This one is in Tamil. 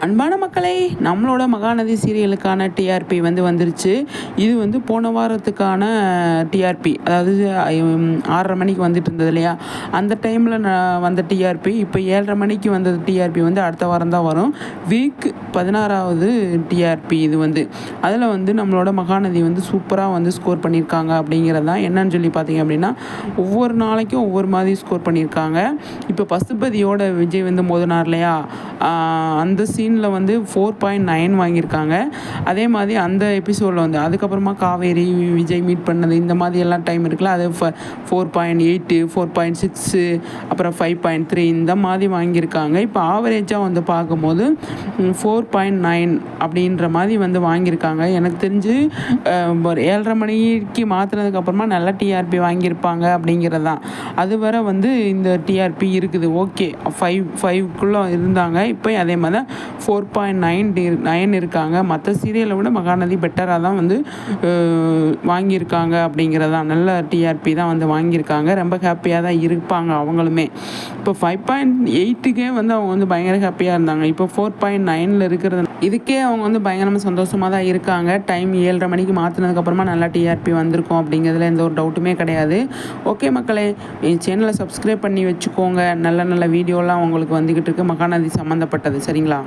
அன்பான மக்களே, நம்மளோட மகாநதி சீரியலுக்கான டிஆர்பி வந்துருச்சு. இது போன வாரத்துக்கான டிஆர்பி. அதாவது 6:30 மணிக்கு வந்துட்டு இருந்தது இல்லையா, அந்த டைமில் வந்த டிஆர்பி. இப்போ 7:30 மணிக்கு வந்த டிஆர்பி அடுத்த வாரம் தான் வரும். வீக் 16வது டிஆர்பி இது அதில் நம்மளோட மகாநதி சூப்பராக ஸ்கோர் பண்ணியிருக்காங்க. அப்படிங்கிறது தான் என்னன்னு சொல்லி பார்த்தீங்க அப்படின்னா, ஒவ்வொரு நாளைக்கும் ஒவ்வொரு மாதிரி ஸ்கோர் பண்ணியிருக்காங்க. இப்போ பசுபதியோட விஜய் மோதினார் இல்லையா, அந்த சீனில் 4.9 வாங்கியிருக்காங்க. அதே மாதிரி அந்த எபிசோடில் அதுக்கப்புறமா காவேரி விஜய் மீட் பண்ணது இந்த மாதிரி எல்லாம் டைம் இருக்குல்ல, அது 4.8, 4.6, அப்புறம் 5.3 இந்த மாதிரி வாங்கியிருக்காங்க. இப்போ ஆவரேஜாக பார்க்கும்போது 4.9 அப்படின்ற மாதிரி வாங்கியிருக்காங்க. எனக்கு தெரிஞ்சு 7:30 மணிக்கு மாற்றினதுக்கப்புறமா நல்ல டிஆர்பி வாங்கியிருப்பாங்க அப்படிங்கிறது தான். அது வரை இந்த டிஆர்பி இருக்குது. ஓகே, 5க்குள்ளே இருந்தாங்க. இப்போ அதே மாதிரி தான் 4.9 இருக்காங்க. மற்ற சீரியலை விட மகாநதி பெட்டராக தான் வாங்கியிருக்காங்க அப்படிங்கிறதான். நல்ல டிஆர்பி தான் வாங்கியிருக்காங்க. ரொம்ப ஹாப்பியாக தான் இருப்பாங்க அவங்களுமே. இப்போ 5.8க்கே அவங்க பயங்கர ஹாப்பியாக இருந்தாங்க. இப்போ 4.9 இருக்கிறது, இதுக்கே அவங்க பயங்கரமாக சந்தோஷமாக தான் இருக்காங்க. டைம் 7:30 மணிக்கு மாற்றினதுக்கப்புறமா நல்லா டிஆர்பி வந்திருக்கும் அப்படிங்கிறதுல எந்த ஒரு டவுட்டுமே கிடையாது. ஓகே மக்களே, என் சேனலை சப்ஸ்கிரைப் பண்ணி வச்சுக்கோங்க. நல்ல நல்ல வீடியோலாம் உங்களுக்கு வந்துக்கிட்டு இருக்கு மகாநதி சம்மந்தப்பட்டது. சரிங்களா?